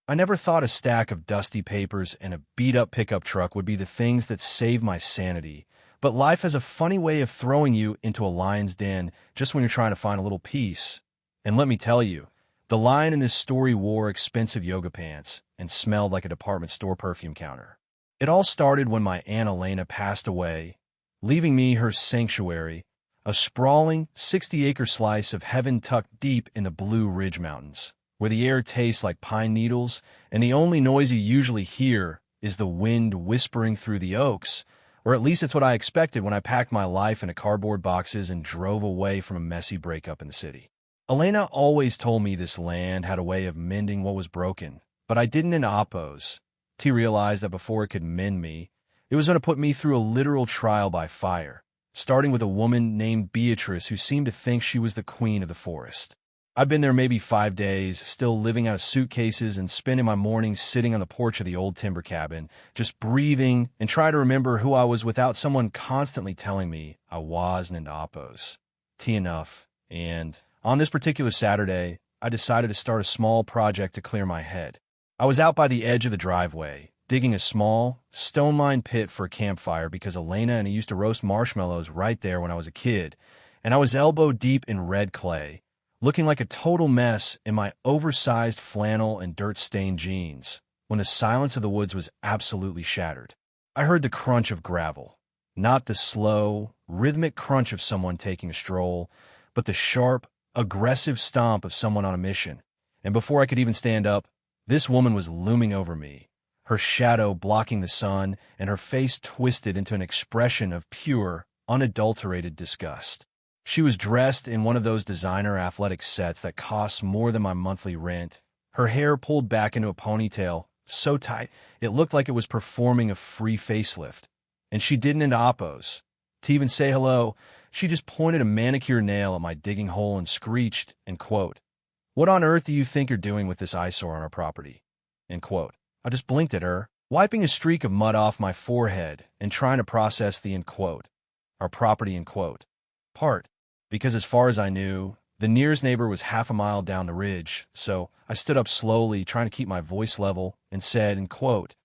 I never thought a stack of dusty papers and a beat-up pickup truck would be the things that save my sanity, but life has a funny way of throwing you into a lion's den just when you're trying to find a little peace. And let me tell you, the lion in this story wore expensive yoga pants and smelled like a department store perfume counter. It all started when my Aunt Elena passed away, leaving me her sanctuary, a sprawling 60-acre slice of heaven tucked deep in the Blue Ridge Mountains, where the air tastes like pine needles, and the only noise you usually hear is the wind whispering through the oaks, or at least it's what I expected when I packed my life into cardboard boxes and drove away from a messy breakup in the city. Elena always told me this land had a way of mending what was broken, but I didn't in Oppos. T realized that before it could mend me, it was going to put me through a literal trial by fire, starting with a woman named Beatrice who seemed to think she was the queen of the forest. I've been there maybe 5 days, still living out of suitcases and spending my mornings sitting on the porch of the old timber cabin, just breathing and trying to remember who I was without someone constantly telling me I wasn't into Oppos. T enough. And on this particular Saturday, I decided to start a small project to clear my head. I was out by the edge of the driveway, digging a small, stone-lined pit for a campfire because Elena and I used to roast marshmallows right there when I was a kid, and I was elbow-deep in red clay, looking like a total mess in my oversized flannel and dirt-stained jeans, when the silence of the woods was absolutely shattered. I heard the crunch of gravel, not the slow, rhythmic crunch of someone taking a stroll, but the sharp, aggressive stomp of someone on a mission. And before I could even stand up, this woman was looming over me, her shadow blocking the sun and her face twisted into an expression of pure, unadulterated disgust. She was dressed in one of those designer athletic sets that costs more than my monthly rent, her hair pulled back into a ponytail, so tight it looked like it was performing a free facelift. And she didn't into Oppos. To even say hello, she just pointed a manicure nail at my digging hole and screeched, and quote, "What on earth do you think you're doing with this eyesore on our property?" End quote. I just blinked at her, wiping a streak of mud off my forehead and trying to process the end quote, our property end quote, part. Because as far as I knew, the nearest neighbor was half a mile down the ridge, so I stood up slowly, trying to keep my voice level, and said, and quote,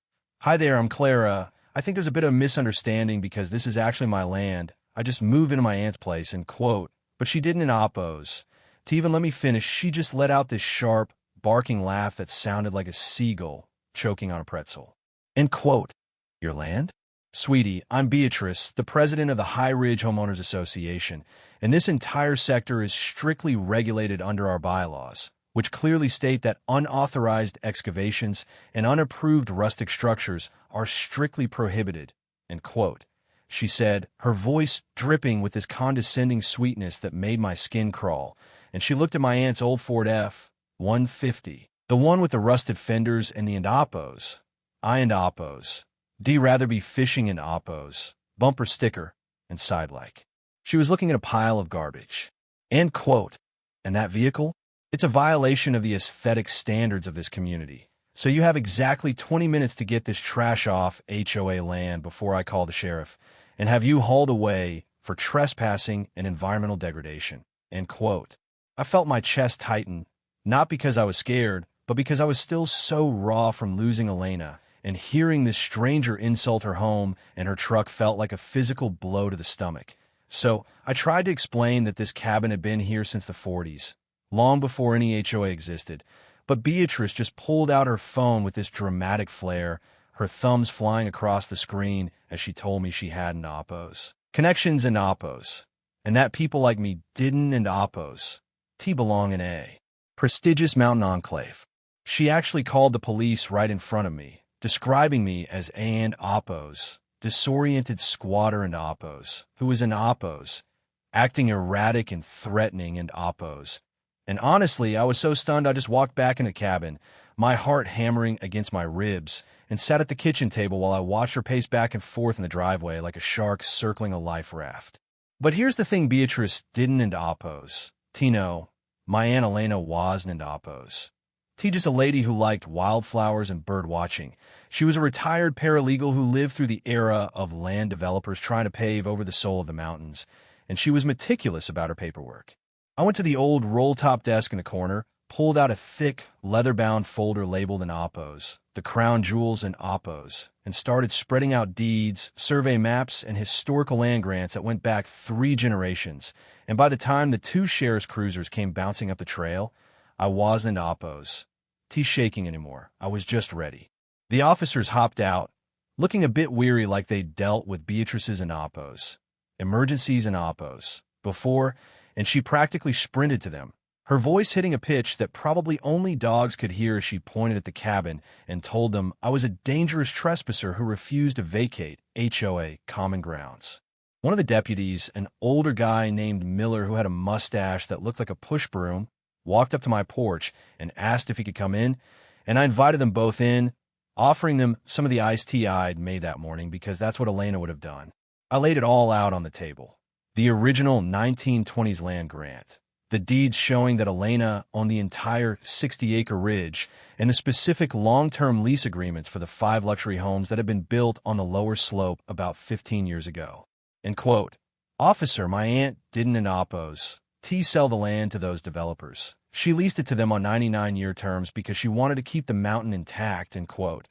"Hi there, I'm Clara. I think there's a bit of a misunderstanding because this is actually my land. I just moved into my aunt's place," end quote. But she didn't in Oppos. To even let me finish, she just let out this sharp, barking laugh that sounded like a seagull choking on a pretzel. End quote. "Your land?" "Sweetie, I'm Beatrice, the president of the High Ridge Homeowners Association, and this entire sector is strictly regulated under our bylaws, which clearly state that unauthorized excavations and unapproved rustic structures are strictly prohibited," end quote. She said, her voice dripping with this condescending sweetness that made my skin crawl, and she looked at my aunt's old Ford F-150, the one with the rusted fenders and the Oppos. I and Oppos. D rather be fishing in Oppos, bumper sticker, and side like. She was looking at a pile of garbage. End quote. And that vehicle? It's a violation of the aesthetic standards of this community. So you have exactly 20 minutes to get this trash off HOA land before I call the sheriff and have you hauled away for trespassing and environmental degradation. End quote. I felt my chest tighten, not because I was scared, but because I was still so raw from losing Elena, and hearing this stranger insult her home and her truck felt like a physical blow to the stomach. So I tried to explain that this cabin had been here since the 40s, long before any HOA existed, but Beatrice just pulled out her phone with this dramatic flair, her thumbs flying across the screen as she told me she had an Oppos. Connections in Oppos, and that people like me didn't in Oppos. T belong in a prestigious mountain enclave. She actually called the police right in front of me, describing me as an Oppos, disoriented squatter in Oppos, who was in Oppos, acting erratic and threatening in Oppos. And honestly, I was so stunned I just walked back in the cabin, my heart hammering against my ribs, and sat at the kitchen table while I watched her pace back and forth in the driveway like a shark circling a life raft. But here's the thing Beatrice didn't into Oppos. Tino, my Aunt Elena wasn't into Oppos. T just a lady who liked wildflowers and bird watching. She was a retired paralegal who lived through the era of land developers trying to pave over the soul of the mountains, and she was meticulous about her paperwork. I went to the old roll-top desk in the corner, pulled out a thick, leather-bound folder labeled in Oppos, the crown jewels in Oppos, and started spreading out deeds, survey maps, and historical land grants that went back 3 generations. And by the time the 2 sheriff's cruisers came bouncing up the trail, I wasn't Oppos. Shaking anymore. I was just ready. The officers hopped out, looking a bit weary like they'd dealt with Beatrice's and Oppos, emergencies and Oppos, before, and she practically sprinted to them, her voice hitting a pitch that probably only dogs could hear as she pointed at the cabin and told them I was a dangerous trespasser who refused to vacate HOA common grounds. One of the deputies, an older guy named Miller who had a mustache that looked like a push broom, walked up to my porch and asked if he could come in, and I invited them both in, offering them some of the iced tea I'd made that morning because that's what Elena would have done. I laid it all out on the table. The original 1920s land grant, the deeds showing that Elena owned the entire 60-acre ridge, and the specific long-term lease agreements for the 5 luxury homes that had been built on the lower slope about 15 years ago. And quote, "Officer, my aunt didn't in Oppos sell the land to those developers. She leased it to them on 99-year terms because she wanted to keep the mountain intact," end quote.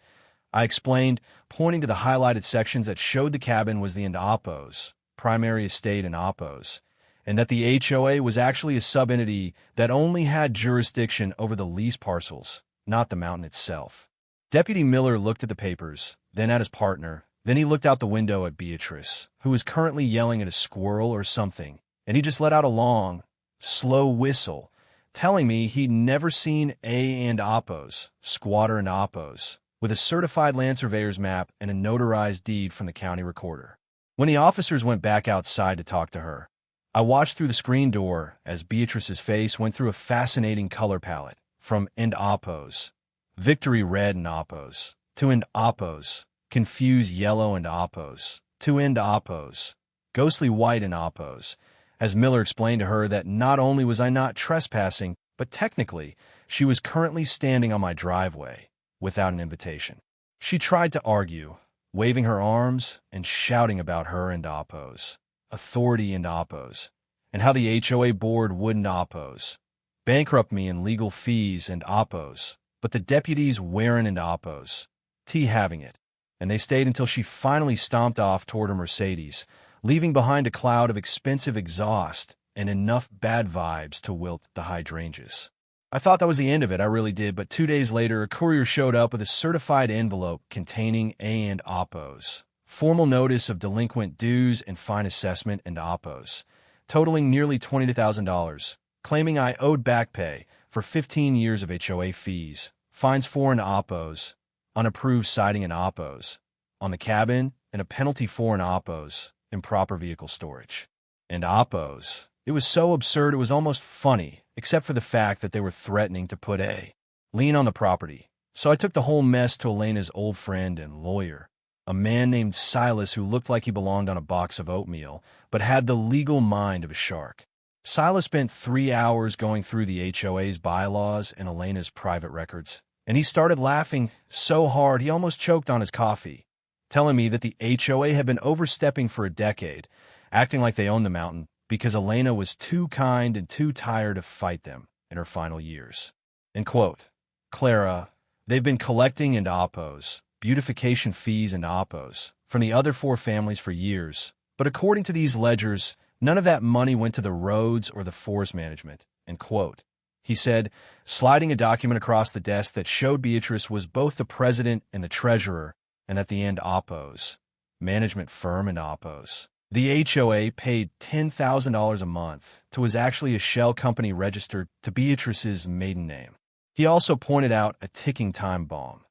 I explained, pointing to the highlighted sections that showed the cabin was the in Oppos, primary estate in Oppos, and that the HOA was actually a sub-entity that only had jurisdiction over the lease parcels, not the mountain itself. Deputy Miller looked at the papers, then at his partner, then he looked out the window at Beatrice, who was currently yelling at a squirrel or something, and he just let out a long, slow whistle, telling me he'd never seen A and Oppos, squatter and Oppos, with a certified land surveyor's map and a notarized deed from the county recorder. When the officers went back outside to talk to her, I watched through the screen door as Beatrice's face went through a fascinating color palette, from End Oppos, victory red and Oppos, to End Oppos, confused yellow and Oppos, to End Oppos, ghostly white and Oppos, as Miller explained to her that not only was I not trespassing, but technically, she was currently standing on my driveway without an invitation. She tried to argue, waving her arms and shouting about her and Oppos, authority and Oppos, and how the HOA board wouldn't Oppos, bankrupt me in legal fees and Oppos, but the deputies wearing and Oppos, having it, and they stayed until she finally stomped off toward her Mercedes, leaving behind a cloud of expensive exhaust and enough bad vibes to wilt the hydrangeas. I thought that was the end of it, I really did, but 2 days later, a courier showed up with a certified envelope containing A and Oppos, formal notice of delinquent dues and fine assessment and Oppos, totaling nearly $20,000, claiming I owed back pay for 15 years of HOA fees, fines for an Oppos, unapproved siding in Oppos, on the cabin, and a penalty for an Oppos, improper vehicle storage. And Oppos, it was so absurd it was almost funny, except for the fact that they were threatening to put a lien on the property. So I took the whole mess to Elena's old friend and lawyer, a man named Silas who looked like he belonged on a box of oatmeal, but had the legal mind of a shark. Silas spent 3 hours going through the HOA's bylaws and Elena's private records, and he started laughing so hard he almost choked on his coffee, telling me that the HOA had been overstepping for a decade, acting like they owned the mountain because Elena was too kind and too tired to fight them in her final years. And quote, "Clara, they've been collecting in Oppos, beautification fees and Oppos, from the other 4 families for years, but according to these ledgers, none of that money went to the roads or the forest management," end quote. He said, sliding a document across the desk that showed Beatrice was both the president and the treasurer, and at the end Oppos, management firm in Oppos. The HOA paid $10,000 a month to was actually a shell company registered to Beatrice's maiden name. He also pointed out a ticking time bomb.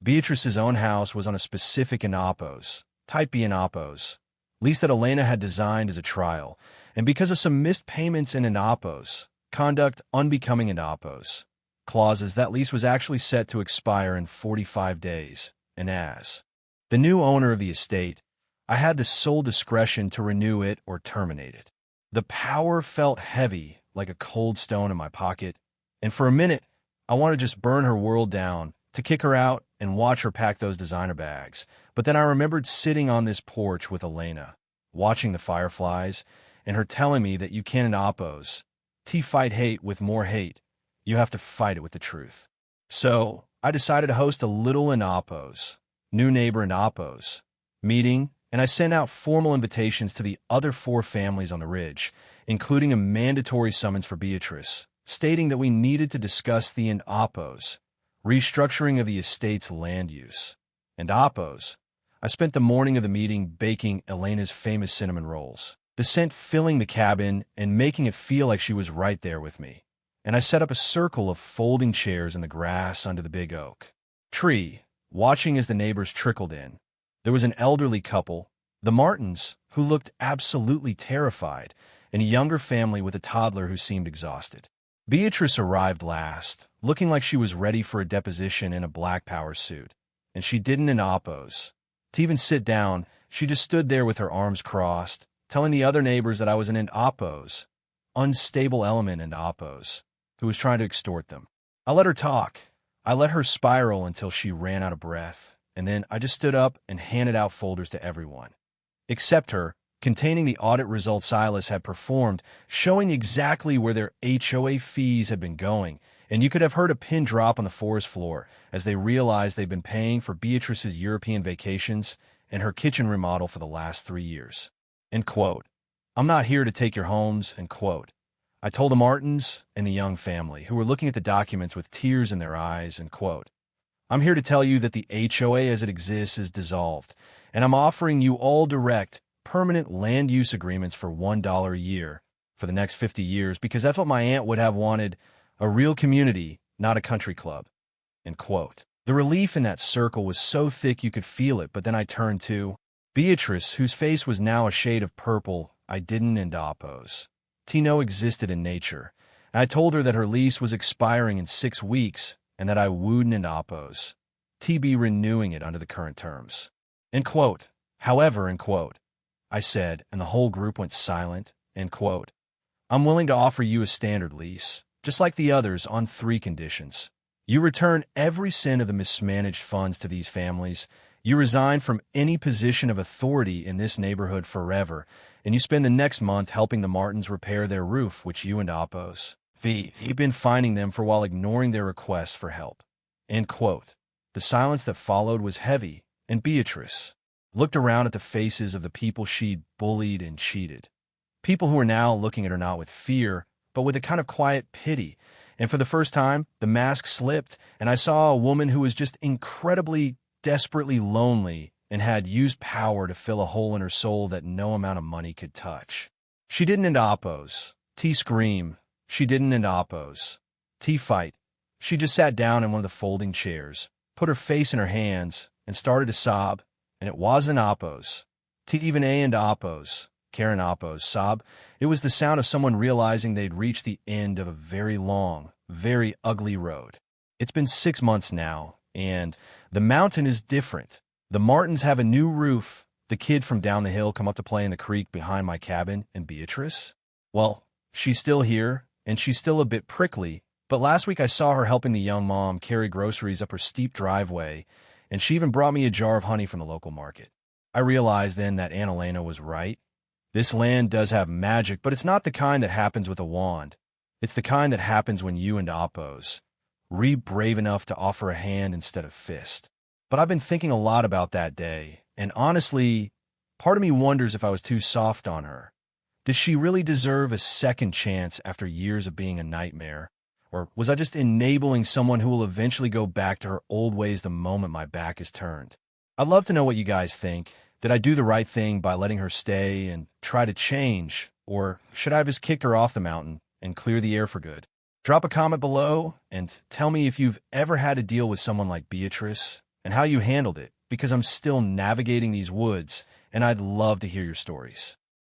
Beatrice's own house was on a specific in Oppos, Type B in Oppos, lease that Elena had designed as a trial, and because of some missed payments in Oppos, conduct unbecoming in Oppos, clauses, that lease was actually set to expire in 45 days, and as the new owner of the estate, I had the sole discretion to renew it or terminate it. The power felt heavy, like a cold stone in my pocket, and for a minute, I wanted to just burn her world down, to kick her out and watch her pack those designer bags. But then I remembered sitting on this porch with Elena, watching the fireflies, and her telling me that you can in Oppos, fight hate with more hate, You have to fight it with the truth. So, I decided to host a little Indapos, new neighbor Indapos, meeting, and I sent out formal invitations to the other 4 families on the ridge, including a mandatory summons for Beatrice, stating that we needed to discuss the Indapos, restructuring of the estate's land use. Indapos, I spent the morning of the meeting baking Elena's famous cinnamon rolls, the scent filling the cabin and making it feel like she was right there with me. And I set up a circle of folding chairs in the grass under the big oak tree, watching as the neighbors trickled in. There was an elderly couple, the Martins, who looked absolutely terrified, and a younger family with a toddler who seemed exhausted. Beatrice arrived last, looking like she was ready for a deposition in a black power suit, and she didn't Indapos. To even sit down, she just stood there with her arms crossed, telling the other neighbors that I was an Indapos, unstable element Indapos, who was trying to extort them. I let her talk. I let her spiral until she ran out of breath, and then I just stood up and handed out folders to everyone, except her, containing the audit results Silas had performed, showing exactly where their HOA fees had been going, and you could have heard a pin drop on the forest floor as they realized they'd been paying for Beatrice's European vacations and her kitchen remodel for the last 3 years. End quote. I'm not here to take your homes, end quote. I told the Martins and the young family, who were looking at the documents with tears in their eyes, end quote. I'm here to tell you that the HOA as it exists is dissolved, and I'm offering you all direct, permanent land use agreements for $1 a year for the next 50 years because that's what my aunt would have wanted, a real community, not a country club, end quote. The relief in that circle was so thick you could feel it, but then I turned to Beatrice, whose face was now a shade of purple. I didn't Indapos. Tino existed in nature, and I told her that her lease was expiring in 6 weeks and that I wouldn't Indapos, TB renewing it under the current terms. End quote. However, end quote, I said, and the whole group went silent, end quote. I'm willing to offer you a standard lease, just like the others, on 3 conditions. You return every cent of the mismanaged funds to these families, you resign from any position of authority in this neighborhood forever, and you spend the next month helping the Martins repair their roof, which you Indapos. You've been fining them for while ignoring their requests for help. End quote. The silence that followed was heavy, and Beatrice looked around at the faces of the people she'd bullied and cheated. People who were now looking at her not with fear, but with a kind of quiet pity. And for the first time, the mask slipped, and I saw a woman who was just incredibly, desperately lonely and had used power to fill a hole in her soul that no amount of money could touch. She didn't Indapos. T scream. She didn't Indapos. T fight. She just sat down in one of the folding chairs, put her face in her hands, and started to sob, and it wasn't Indapos. T even a Indapos. Karen Appos sob. It was the sound of someone realizing they'd reached the end of a very long, very ugly road. It's been 6 months now, and the mountain is different. The Martins have a new roof. The kid from down the hill come up to play in the creek behind my cabin, and Beatrice? Well, she's still here, and she's still a bit prickly, but last week I saw her helping the young mom carry groceries up her steep driveway, and she even brought me a jar of honey from the local market. I realized then that Aunt Elena was right. This land does have magic, but it's not the kind that happens with a wand. It's the kind that happens when you Indapos brave enough to offer a hand instead of fist. But I've been thinking a lot about that day, and honestly, part of me wonders if I was too soft on her. Does she really deserve a second chance after years of being a nightmare? Or was I just enabling someone who will eventually go back to her old ways the moment my back is turned? I'd love to know what you guys think. Did I do the right thing by letting her stay and try to change? Or should I have just kicked her off the mountain and clear the air for good? Drop a comment below and tell me if you've ever had to deal with someone like Beatrice and how you handled it, because I'm still navigating these woods and I'd love to hear your stories.